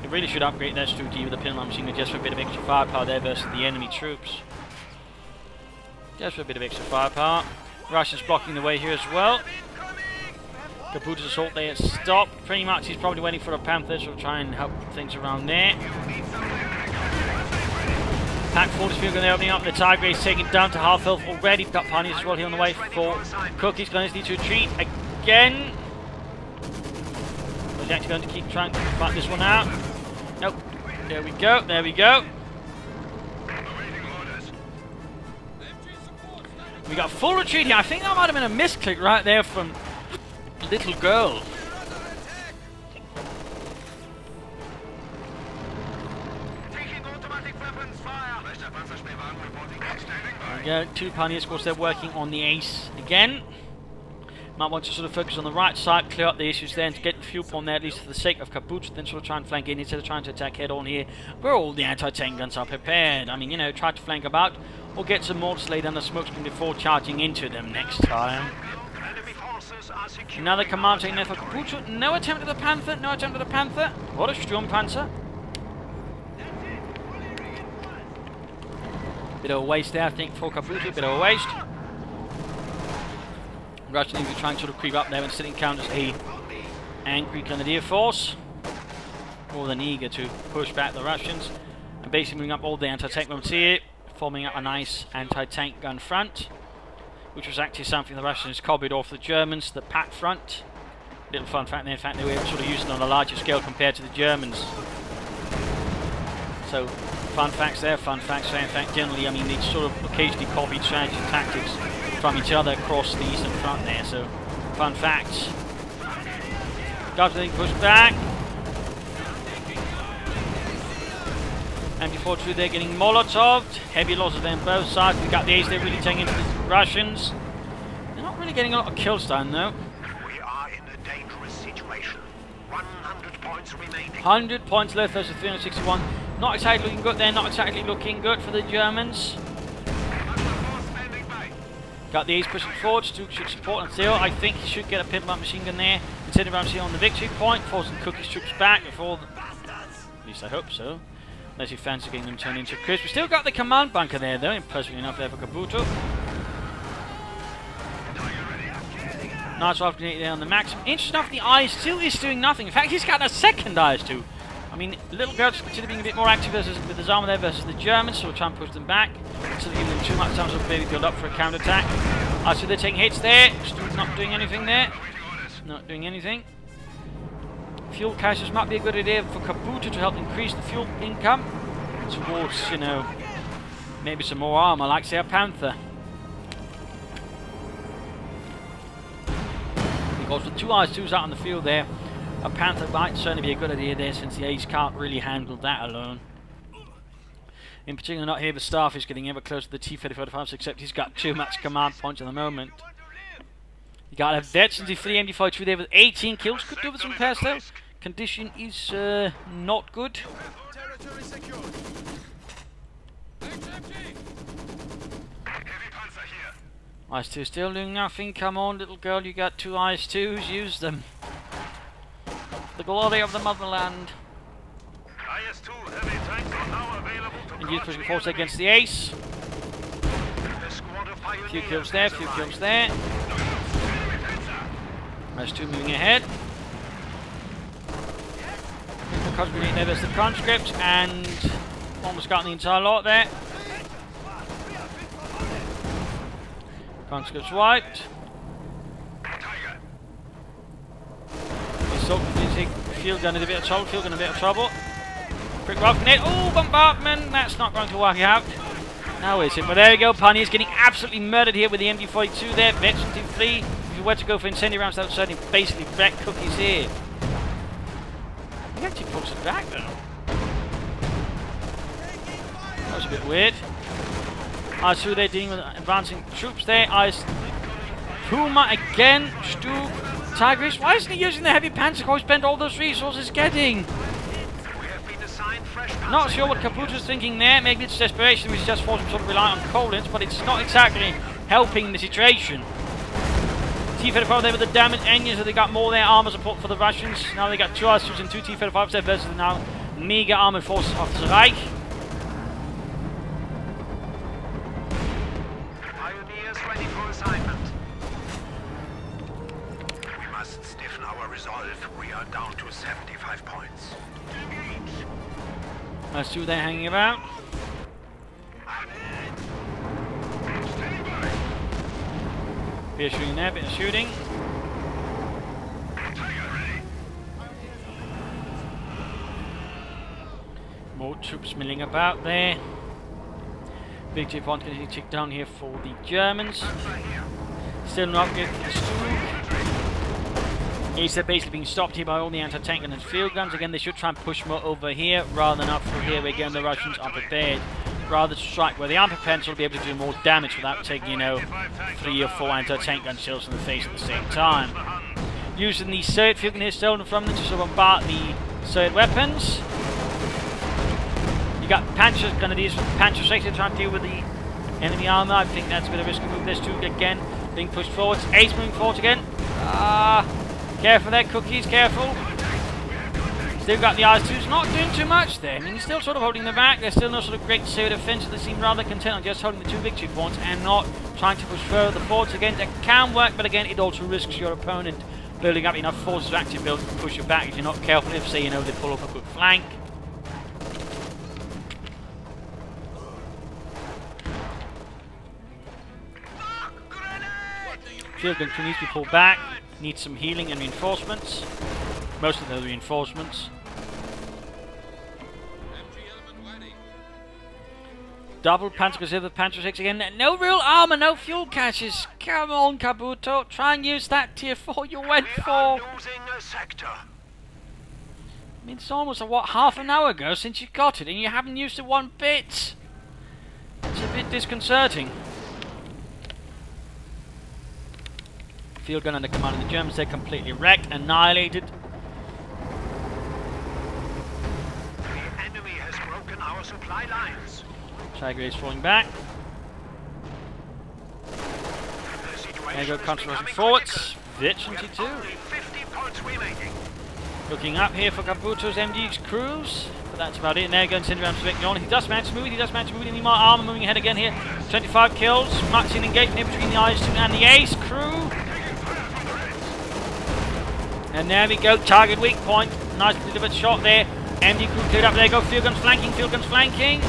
He really should upgrade that strategy with the Pendulum machine gun just for a bit of extra firepower there versus the enemy troops. Just for a bit of extra firepower. Russians blocking the way here as well. Kabuto's assault there stopped. Pretty much he's probably waiting for a Panther, so we'll try and help things around there. Pack Force Field going to opening up. The Tiger is taken down to half health already. We've got Pioneers as well here on the way for Cookiez. Going to need to retreat again. He's actually going to keep trying to fight this one out. Nope. There we go. There we go. We got full retreat here. I think that might have been a misclick right there from Littlegirl. There we go. 2 Pioneers, of course, they're working on the Ace again. Might want to sort of focus on the right side, clear up the issues there, and to get the fuel point there, at least for the sake of Kabuto, then sort of try and flank in instead of trying to attack head on here, where all the anti-tank guns are prepared. I mean, you know, try to flank about, or get some mortars laid under smoke screen before charging into them next time. Another command taking there for Kabuto. No attempt at the Panther, no attempt at the Panther. What a Sturmpanzer. Bit of a waste there, I think, for Kabuto, bit of a waste. Russians will be trying to sort of creep up there and still encounters a angry Grenadier force. More than eager to push back the Russians. And basically moving up all the anti-tank guns here, forming up a nice anti-tank gun front, which was actually something the Russians copied off the Germans, the pack front. Little fun fact there, in fact, they were sort of using it on a larger scale compared to the Germans. So, fun facts there, fun facts there. In fact, generally, I mean, they sort of occasionally copied strategy and tactics from each other across the Eastern Front there, so fun facts. Got to push back. And before two, they're getting Molotoved. Heavy losses there on both sides. We got the Ace there really taking into the Russians. They're not really getting a lot of kills done though. We are in a dangerous situation. 100 points remaining. 100 points left versus 361. Not exactly looking good there, not exactly looking good for the Germans. Got the Ace pushing forward. Stug should support until I think he should get a pimp machine gun there. Instead of actually on the victory point, forcing Cookiez troops back before the, at least I hope so. Unless he fancies getting them turned into crisp. We still got the command bunker there though, impressively enough there for Kabuto. Nice off grenade there on the maximum. Interesting enough, the eye still is doing nothing. In fact, he's got a second eye too. I mean, Littlegirl's considered being a bit more active with his armor there versus the Germans, so we'll try and push them back. Instead of giving them too much time to maybe build up for a counterattack. So they're taking hits there. Stug's not doing anything there. Not doing anything. Fuel caches might be a good idea for Kabuto to help increase the fuel income towards, you know, maybe some more armor, like say a Panther. Because with 2 IS-2s out on the field there, a Panther might certainly be a good idea there, since the Ace can't really handle that alone. In particular, not here with Starfish getting ever closer to the T-35, except he's got too much command points at the moment. You got a veteran D3 MD-42 there with 18 kills. Could do with some repairs though. Condition is not good. IS-2 still doing nothing. Come on, little girl, you got 2 IS-2s. Use them. The glory of the motherland. IS-2 heavy tanks are now available to And you pushing force against the Ace. A few kills there, few kills there. IS-2 moving ahead. There's the conscript, and almost got the entire lot there. Conscript's wiped. Field gun in a bit of trouble. Field gun in a bit of trouble. Quick rough grenade. Oh, bombardment! That's not going to work out. Now is it? But there we go. Pioneer's getting absolutely murdered here with the MD42 there. Veteran Team 3. If you were to go for incendiary rounds, that would certainly basically wreck Cookiez here. He actually pulls it back though. That was a bit weird. IS-2 there dealing with advancing troops there. Puma again. Stug. Tigris. Why isn't he using the heavy panzer core he spent all those resources getting? Not sure what Kabuto's thinking there. Maybe it's desperation, which is just forcing him sort of rely on coldness, but it's not exactly helping the situation. T-35 there with the damaged engines, so they got more of their armor support for the Russians. Now they got 2 IS-2s and 2 T-35s there versus the now mega armored forces of the Reich. Pioneers ready for assignment. We must stiffen our resolve. We are down to 75 points. IS-2 there hanging about. Bit of shooting there, bit of shooting. More troops milling about there. Big J point going to tick down here for the Germans. Still not good for the Stug. He's basically being stopped here by all the anti-tank and field guns. Again, they should try and push more over here rather than up through here. Again, the Russians are prepared. Rather to strike where they are prepared, so they'll be able to do more damage without taking, you know, 3 or 4 anti-tank gun shells in the face at the same time. Using the Soviet field gun here stolen from them to sort of bombard the Soviet weapons. You got Panzer Grenadiers from Panzer Sector trying to deal with the enemy armor. I think that's a bit of a risky move. There's 2 again being pushed forwards. Ace moving forwards again. Careful there, Cookiez, careful. Still got the IS-2s, not doing too much there. I mean, he's still sort of holding them back. There's still no sort of great Soviet offensive. They seem rather content on just holding the 2 victory points and not trying to push further forwards. Again, that can work, but again, it also risks your opponent building up enough forces to actually build to push you back if you're not careful. If, say, you know, they pull off a quick flank. Field gun needs to be pulled back. Needs some healing and reinforcements. Most of the reinforcements. Double Panzer Reserve, Panzer 6 again. No real armor, no fuel caches. Come on, Kabuto. Try and use that tier 4 you went for. I mean, it's almost, what, half an hour ago since you got it, and you haven't used it 1 bit. It's a bit disconcerting. Field gun under command of the Germans, they're completely wrecked, annihilated. The enemy has broken our supply lines. Tiger is falling back. There you go, counterattack forwards. Veteran T2. 50 points remaining. Looking up here for Kabuto's MDX crews. But that's about it. And there you go, incendiary rounds to on. He does manage to move, he does manage to move. Any more armor moving ahead again here. 25 kills. Much in engagement here between the IS-2 and the Ace crew. And there we go, target weak point. Nice delivered shot there. MD crew cleared up. There you go, field guns flanking, field guns flanking.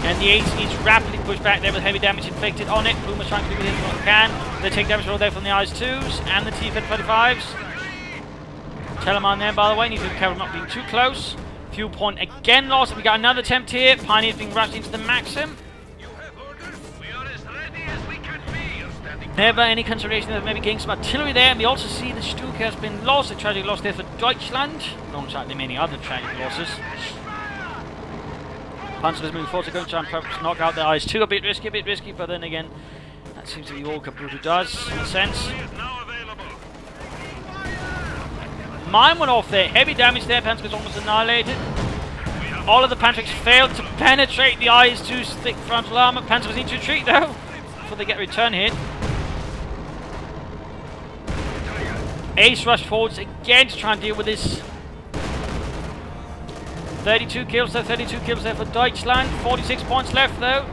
And the Ace is rapidly pushed back there with heavy damage inflicted on it. Puma's trying to do with what he can. They take damage all there from the IS-2s and the T-35s. Telemann there, by the way, needs to be careful not being too close. Fuel point again lost. We got another attempt here. Pioneers being rushed into the Maxim. Never any consideration of maybe getting some artillery there, and we also see the Stug has been lost, a tragic loss there for Deutschland, alongside the many other tragic losses. Panzer is moving forward to go and try and perhaps knock out the IS-2, a bit risky, but then again, that seems to be all Kabuto does, in a sense. Mine went off there, heavy damage there, Panzer is almost annihilated. All of the Panzers failed to penetrate the IS-2's thick frontal armor. Panzers need to retreat though, before they get a return hit. Ace rushed forwards again to try and deal with this. 32 kills there for Deutschland. 46 points left though.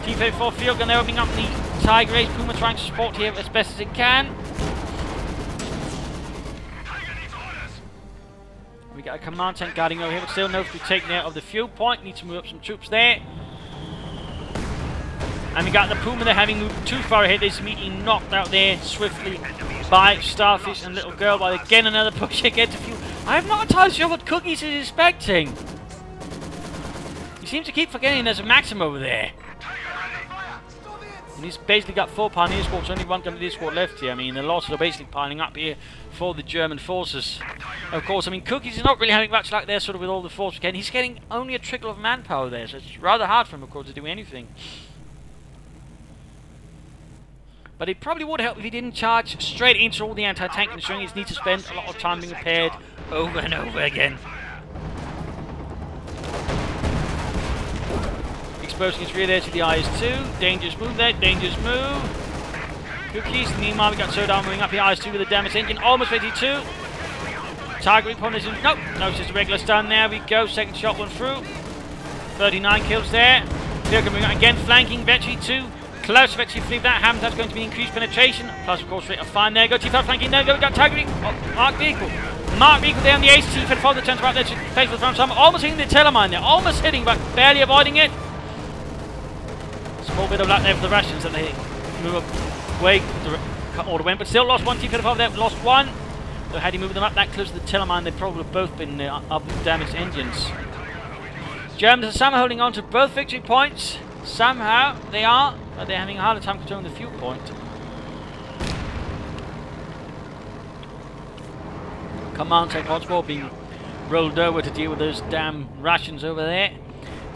T-34 field gun, they're opening up the Tiger Ace. Puma trying to support here as best as it can. We got a command tank guarding over here, but still no to be taken out of the fuel point. Need to move up some troops there. And we got the Puma there having moved too far ahead. This immediately knocked out there swiftly by Starfish and Littlegirl. But again, another push again to fuel. I'm not entirely sure what Cookiez is expecting. He seems to keep forgetting there's a Maxim over there. And he's basically got 4 Pioneer squads, only 1 Grenadier squad left here. I mean, the losses are basically piling up here for the German forces. Of course, I mean, Cookiez is not really having much luck there, sort of with all the forces again. He's getting only a trickle of manpower there, so it's rather hard for him, of course, to do anything. But it probably would help if he didn't charge straight into all the anti-tank, ensuring he needs to spend a lot of time being repaired over and over again. Exposing his rear there to the IS-2. Dangerous move there, dangerous move. Cookiez, meanwhile we got Sodar moving up the IS-2 with a damaged engine, almost 52. Target reposition, nope, no, it's just a regular stun, there we go, second shot went through. 39 kills there. Pirka moving up again, flanking Vetri 2. Close to Vetri fleet, that happens, that's going to be increased penetration. Plus of course rate of fire there, go T5 flanking, there we go, we got target, mark vehicle. Mark vehicle there on the ace, T5 for the turns right there to face with the front, almost hitting the Telemine there, almost hitting but barely avoiding it. Small bit of luck there for the Russians that they move away all the way, but still lost 1 T-55 there, lost 1. So had he moved them up that close to the Telemine, they'd probably have both been up with damaged engines. Germans are somehow holding on to both victory points. Somehow they are, but they're having a harder time controlling the fuel point. Command tank once more being rolled over to deal with those damn Russians over there.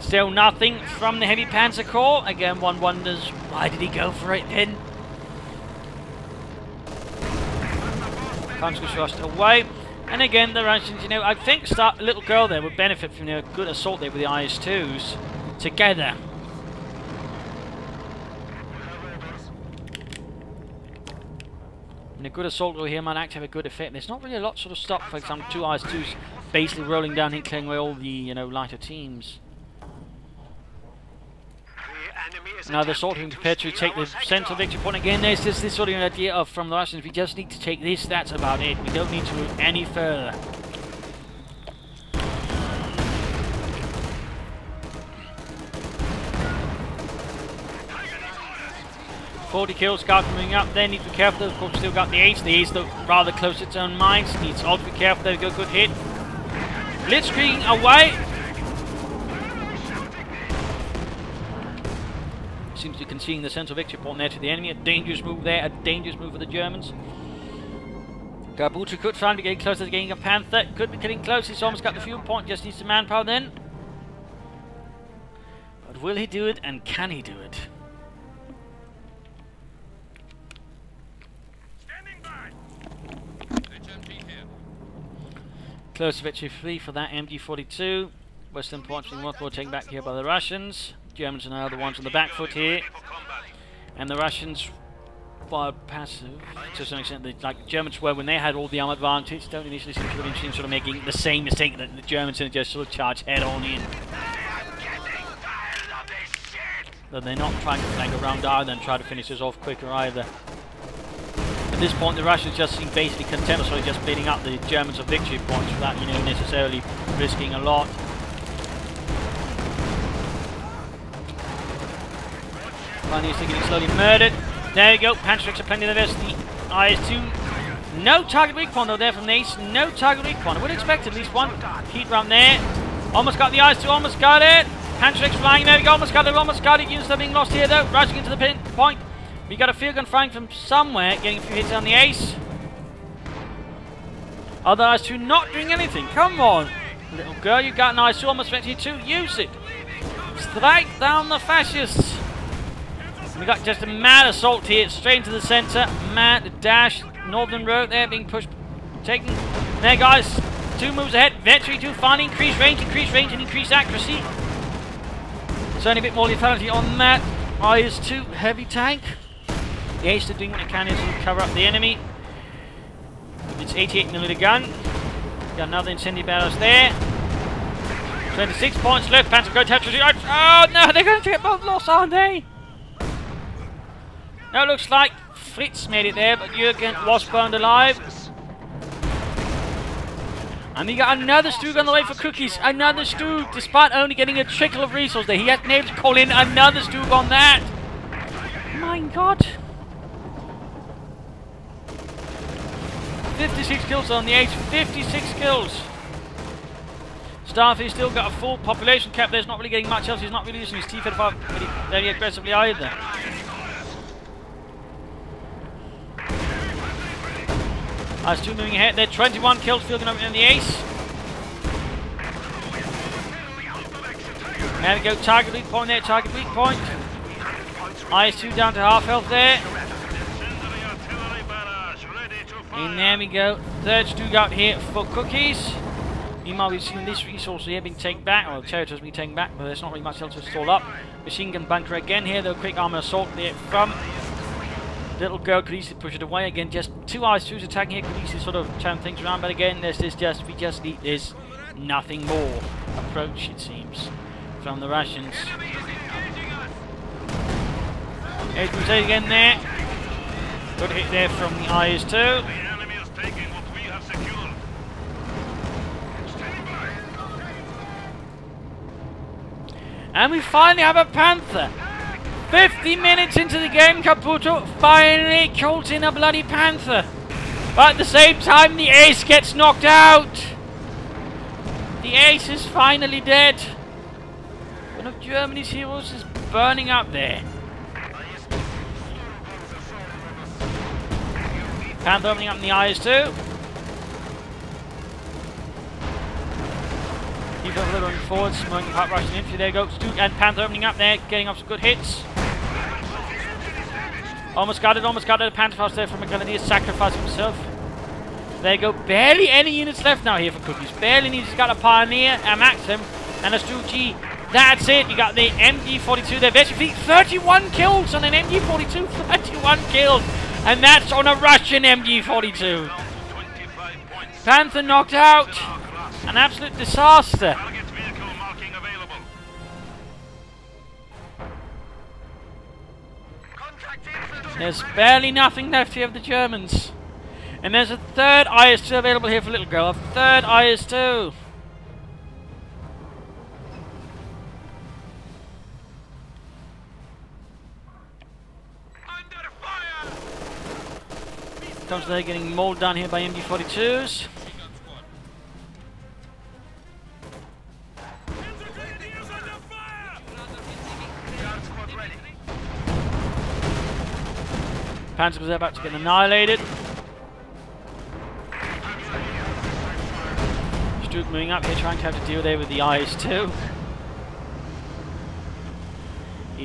Still nothing from the heavy Panzer Corps. Again, one wonders, why did he go for it then? Comes rushed away. And again, the Russians, you know, I think Littlegirl there would benefit from a good assault there with the IS-2s together. And a good assault over here might actually have a good effect. There's not really a lot sort of stop, for example, 2 IS-2s basically rolling down and clearing away all the, you know, lighter teams. Now they're sort of prepared to take the central victory point again. There's just this sort of idea of from the Russians, we just need to take this, that's about it. We don't need to move any further. .40 kills, Scout moving up there, need to be careful, of course still got the Ace. The Ace though rather close to its own mines, needs all to be careful, there we go, good hit. Blitzkrieg away. Seems to be conceding the central victory point there to the enemy. A dangerous move there, a dangerous move for the Germans. Kabuto could finally be getting closer to getting a Panther. Could be getting close, he's almost got the fuel point, just needs some manpower then. But will he do it, and can he do it? Standing by. HMP here. Close to victory 3 for that MG42. Western points being once more taken back here by the Russians. Germans are now the ones on the back foot here, and the Russians, while passive to some extent, like Germans were when they had all the arm advantage, don't initially seem to be interested in sort of making the same mistake that the Germans did, just sort of charge head on in. But they're not trying to flank around either and try to finish this off quicker either. At this point, the Russians just seem basically content of sort of just beating up the Germans of victory points without, you know, necessarily risking a lot. Pioneers are getting slowly murdered. There we go. Panzerix are plenty of the best. The IS-2. No target weak point though there from the Ace. No target weak point. I would expect at least one heat run there. Almost got the IS-2. Almost got it. Panzerix flying. There we go. Almost got it. Almost got it. Units are being lost here though. Rushing into the pin point. We got a field gun firing from somewhere. Getting a few hits on the Ace. Other IS-2 not doing anything. Come on. Little girl, you got an IS-2. Almost 22. Use it. Strike down the fascists. We got just a mad assault here, straight into the centre. Mad dash, Northern Road there being pushed, taken. There, guys, 2 moves ahead. Vetri 2 finally increased range, and increased accuracy. Certainly a bit more lethality on that. IS-2 heavy tank. The Ace doing what it can is to cover up the enemy. It's 88mm gun. Got another incendiary barrels there. 26 points left. Panzer go to oh no, they're going to get both lost, aren't they? Now it looks like Fritz made it there, but Jürgen was burned alive. And we got another Stug on the way for Cookiez. Another Stug, despite only getting a trickle of resource there. He has been able to call in another Stug on that. My God. 56 kills on the Ace. 56 kills. Starfish still got a full population cap there. He's not really getting much else. He's not really using his T-55 very aggressively either. IS-2 moving ahead there. 21 kills fielding up in the ace. There we go. Target weak point there. Target weak point. IS-2 down to half health there. And there we go. Third Stuttgart here for Cookiez. Meanwhile, we've seen this resource here being taken back, or the territory's being taken back, but there's not really much else to stall up. Machine gun bunker again here, though. Quick armor assault there from Littlegirl. Could easily push it away again. Just two IS-2s attacking here. Could easily sort of turn things around, but again, this is just, we just need this nothing more approach, it seems, from the Russians. 8% again there. Good hit there from the IS-2. And we finally have a Panther. 50 minutes into the game, Kabuto finally calls in a bloody Panther. But at the same time, the ace gets knocked out. The ace is finally dead. One of Germany's heroes is burning up there. Panther opening up in the IS-2. Keep over there going forward, smoking pipe rushing in. There goes Stu and Panther opening up there, getting off some good hits. Almost got it. Panther fast there from McGillivray, sacrificing himself. There you go, barely any units left now here for Cookiez. Barely needs, he's got a Pioneer, a Maxim, and a Stu G. That's it, you got the MG42 there. Basically 31 kills on an MG42, 31 kills. And that's on a Russian MG42. Panther knocked out. An absolute disaster. There's barely nothing left here of the Germans. And there's a third IS-2 available here for Littlegirl. A third IS-2. Comes there getting mauled down here by MG42s. Panther was about to get annihilated. Stuck moving up here, trying to have to deal there with the IS-2.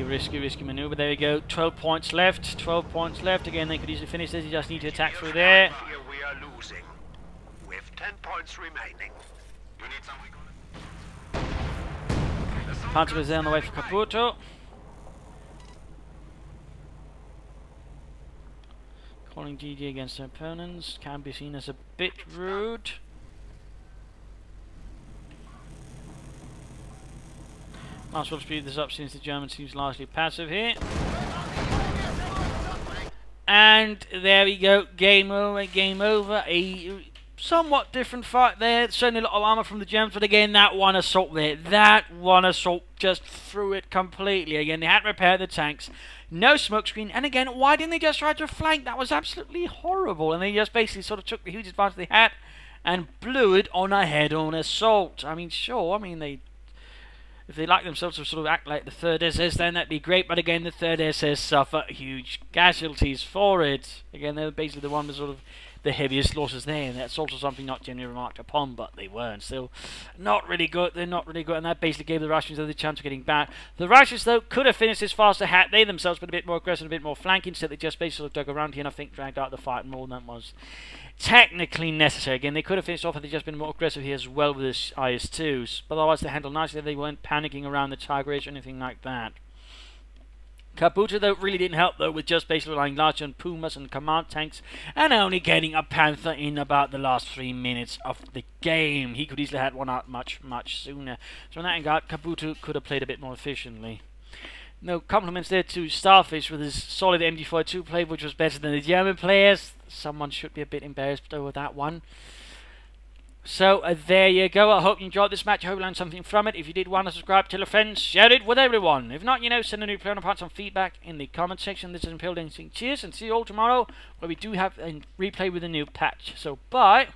Risky maneuver. There we go. 12 points left. 12 points left. Again, they could easily finish this. You just need to attack through there. Here we are losing, with 10 points remaining. You need something. Panther is there on the way for Kabuto. Calling GG against their opponents can be seen as a bit rude. Might as well speed this up since the German seems largely passive here. And there we go, game over, game over. A somewhat different fight there. Certainly a lot of armor from the Germans, but again, that one assault there. That one assault just threw it completely. Again, they had to repair the tanks. No smokescreen, and again, why didn't they just try to flank? That was absolutely horrible, and they just basically sort of took the huge advantage they had and blew it on a head-on assault. I mean, sure, if they like themselves to sort of act like the 3rd SS, then that'd be great. But again, the 3rd SS suffer huge casualties for it. Again, they're basically the one with sort of the heaviest losses there, and that's also something not generally remarked upon, but they weren't. Still, not really good. They're not really good, and that basically gave the Russians the chance of getting back. The Russians, though, could have finished this faster had they themselves been a bit more aggressive, a bit more flanking, so they just basically sort of dug around here and I think dragged out the fight more than that was technically necessary. Again, they could have finished off had they just been more aggressive here as well with this IS-2s, but otherwise they handled nicely. They weren't panicking around the Tiger Age or anything like that. Kabuto, though, really didn't help, though, with just basically relying largely on Pumas and command tanks and only getting a Panther in about the last 3 minutes of the game. He could easily have had one out much sooner. So in that regard, Kabuto could have played a bit more efficiently. No compliments there to Starfish with his solid MG42 play, which was better than the German players. Someone should be a bit embarrassed over that one. So there you go. I hope you enjoyed this match. I hope you learned something from it. If you did want to subscribe, tell a friend, share it with everyone. If not, send a new player on some feedback in the comment section. This is Imperial Dancing. Cheers, and see you all tomorrow, where we do have a replay with a new patch. So bye.